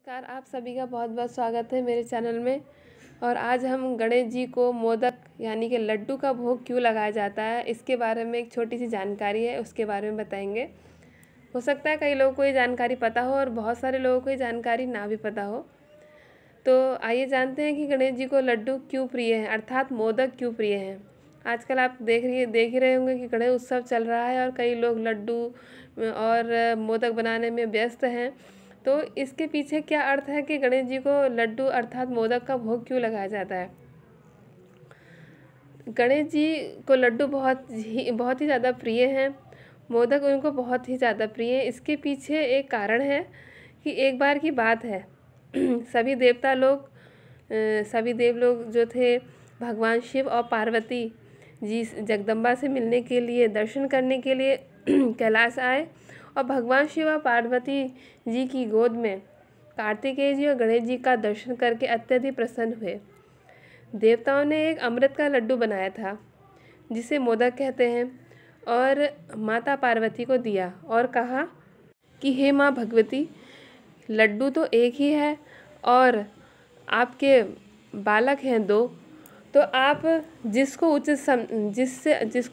नमस्कार, आप सभी का बहुत बहुत स्वागत है मेरे चैनल में। और आज हम गणेश जी को मोदक यानी कि लड्डू का भोग क्यों लगाया जाता है, इसके बारे में एक छोटी सी जानकारी है, उसके बारे में बताएंगे। हो सकता है कई लोगों को ये जानकारी पता हो और बहुत सारे लोगों को ये जानकारी ना भी पता हो। तो आइए जानते हैं कि गणेश जी को लड्डू क्यों प्रिय हैं, अर्थात मोदक क्यों प्रिय हैं। आजकल आप देख ही रहे होंगे कि गणेश उत्सव चल रहा है और कई लोग लड्डू और मोदक बनाने में व्यस्त हैं। तो इसके पीछे क्या अर्थ है कि गणेश जी को लड्डू अर्थात मोदक का भोग क्यों लगाया जाता है। गणेश जी को लड्डू बहुत ही ज़्यादा प्रिय हैं, मोदक उनको बहुत ही ज़्यादा प्रिय है। इसके पीछे एक कारण है कि एक बार की बात है सभी देव लोग जो थे भगवान शिव और पार्वती जी जगदम्बा से मिलने के लिए, दर्शन करने के लिए कैलाश आए और भगवान शिव और पार्वती जी की गोद में कार्तिकेय जी और गणेश जी का दर्शन करके अत्यधिक प्रसन्न हुए। देवताओं ने एक अमृत का लड्डू बनाया था जिसे मोदक कहते हैं और माता पार्वती को दिया और कहा कि हे माँ भगवती, लड्डू तो एक ही है और आपके बालक हैं दो, तो आप जिसको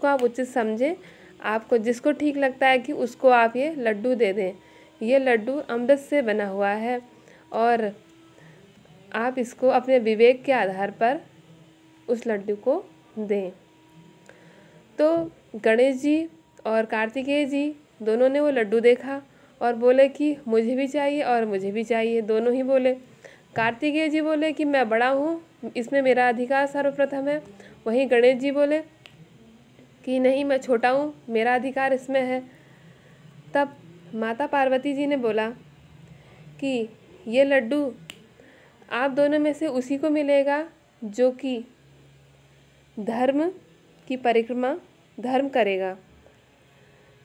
आप उचित समझें, आपको जिसको ठीक लगता है कि उसको आप ये लड्डू दे दें। ये लड्डू अमृत से बना हुआ है और आप इसको अपने विवेक के आधार पर उस लड्डू को दें। तो गणेश जी और कार्तिकेय जी दोनों ने वो लड्डू देखा और बोले कि मुझे भी चाहिए और मुझे भी चाहिए, दोनों ही बोले। कार्तिकेय जी बोले कि मैं बड़ा हूँ, इसमें मेरा अधिकार सर्वप्रथम है। वहीं गणेश जी बोले कि नहीं, मैं छोटा हूँ, मेरा अधिकार इसमें है। तब माता पार्वती जी ने बोला कि ये लड्डू आप दोनों में से उसी को मिलेगा जो कि धर्म की परिक्रमा धर्म करेगा।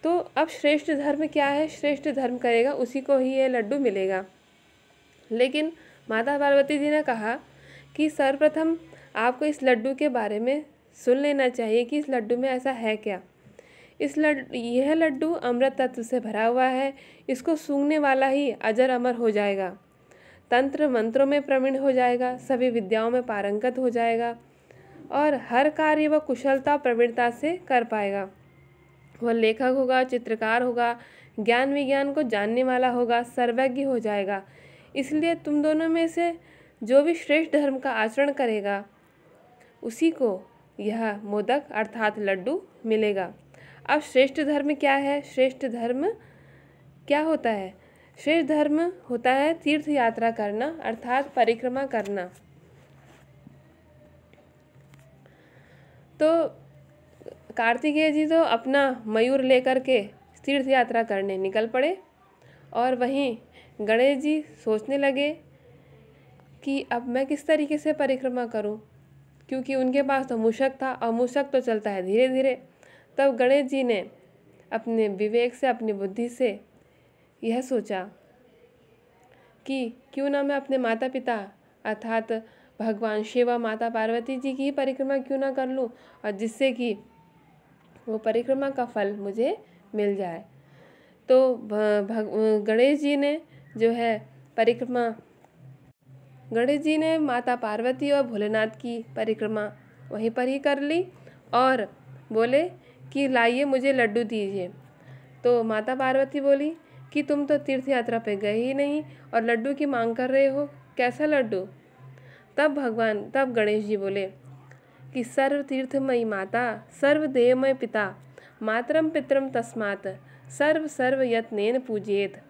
तो अब श्रेष्ठ धर्म क्या है, श्रेष्ठ धर्म करेगा उसी को ही ये लड्डू मिलेगा। लेकिन माता पार्वती जी ने कहा कि सर्वप्रथम आपको इस लड्डू के बारे में सुन लेना चाहिए कि इस लड्डू में ऐसा है क्या। यह लड्डू अमृत तत्व से भरा हुआ है, इसको सूंघने वाला ही अजर अमर हो जाएगा, तंत्र मंत्रों में प्रवीण हो जाएगा, सभी विद्याओं में पारंगत हो जाएगा और हर कार्य वह कुशलता प्रवीणता से कर पाएगा। वह लेखक होगा, चित्रकार होगा, ज्ञान विज्ञान को जानने वाला होगा, सर्वज्ञ हो जाएगा। इसलिए तुम दोनों में से जो भी श्रेष्ठ धर्म का आचरण करेगा उसी को यह मोदक अर्थात लड्डू मिलेगा। अब श्रेष्ठ धर्म क्या है, श्रेष्ठ धर्म क्या होता है? श्रेष्ठ धर्म होता है तीर्थ यात्रा करना अर्थात परिक्रमा करना। तो कार्तिकेय जी तो अपना मयूर लेकर के तीर्थ यात्रा करने निकल पड़े और वहीं गणेश जी सोचने लगे कि अब मैं किस तरीके से परिक्रमा करूं, क्योंकि उनके पास तो मूषक था और मूषक तो चलता है धीरे धीरे। तब गणेश जी ने अपने विवेक से, अपनी बुद्धि से यह सोचा कि क्यों ना मैं अपने माता पिता अर्थात भगवान शिव, माता पार्वती जी की ही परिक्रमा क्यों ना कर लूं और जिससे कि वो परिक्रमा का फल मुझे मिल जाए। तो गणेश जी ने माता पार्वती और भोलेनाथ की परिक्रमा वहीं पर ही कर ली और बोले कि लाइए मुझे लड्डू दीजिए। तो माता पार्वती बोली कि तुम तो तीर्थ यात्रा पे गए ही नहीं और लड्डू की मांग कर रहे हो, कैसा लड्डू? तब गणेश जी बोले कि सर्व तीर्थमयी माता, सर्व देवमय पिता, मातरम पितरम तस्मात् सर्व यत्नेन पूजियेत।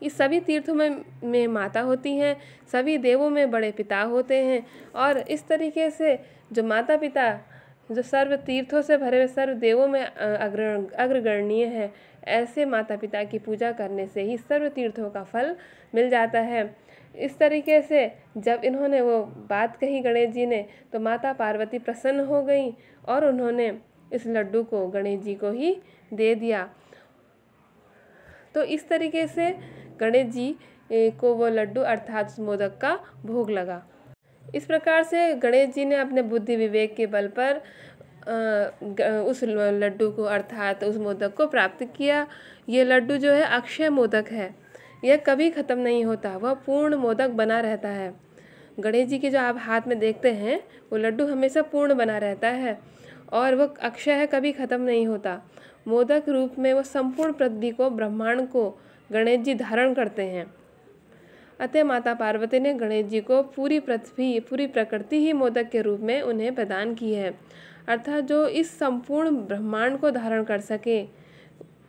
इस सभी तीर्थों में माता होती हैं, सभी देवों में बड़े पिता होते हैं और इस तरीके से जो माता पिता जो सर्व तीर्थों से भरे हुए सर्व देवों में अग्रगणनीय है, ऐसे माता पिता की पूजा करने से ही सर्व तीर्थों का फल मिल जाता है। इस तरीके से जब इन्होंने वो बात कही गणेश जी ने, तो माता पार्वती प्रसन्न हो गई और उन्होंने इस लड्डू को गणेश जी को ही दे दिया। तो इस तरीके से गणेश जी को वो लड्डू अर्थात मोदक का भोग लगा। इस प्रकार से गणेश जी ने अपने बुद्धि विवेक के बल पर उस लड्डू को अर्थात उस मोदक को प्राप्त किया। ये लड्डू जो है अक्षय मोदक है, यह कभी ख़त्म नहीं होता, वह पूर्ण मोदक बना रहता है। गणेश जी के जो आप हाथ में देखते हैं वो लड्डू हमेशा पूर्ण बना रहता है और वह अक्षय है, कभी ख़त्म नहीं होता। मोदक रूप में वो संपूर्ण पृथ्वी को, ब्रह्मांड को गणेश जी धारण करते हैं। अतः माता पार्वती ने गणेश जी को पूरी पृथ्वी, पूरी प्रकृति ही मोदक के रूप में उन्हें प्रदान की है। अर्थात जो इस संपूर्ण ब्रह्मांड को धारण कर सके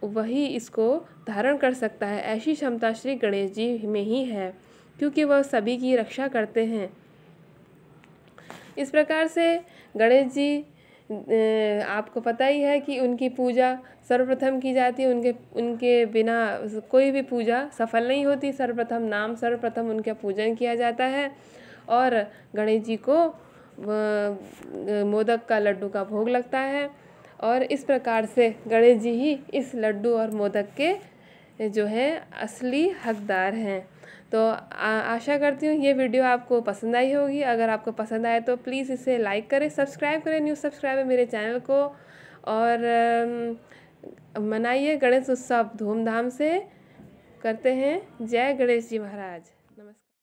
वही इसको धारण कर सकता है। ऐसी क्षमता श्री गणेश जी में ही है, क्योंकि वह सभी की रक्षा करते हैं। इस प्रकार से गणेश जी आपको पता ही है कि उनकी पूजा सर्वप्रथम की जाती है। उनके बिना कोई भी पूजा सफल नहीं होती। सर्वप्रथम उनका पूजन किया जाता है और गणेश जी को मोदक का लड्डू का भोग लगता है और इस प्रकार से गणेश जी ही इस लड्डू और मोदक के जो है असली हकदार हैं। तो आशा करती हूँ ये वीडियो आपको पसंद आई होगी। अगर आपको पसंद आए तो प्लीज़ इसे लाइक करें, सब्सक्राइब करें, न्यू सब्सक्राइबर मेरे चैनल को, और मनाइए गणेश उत्सव धूमधाम से करते हैं। जय गणेश जी महाराज।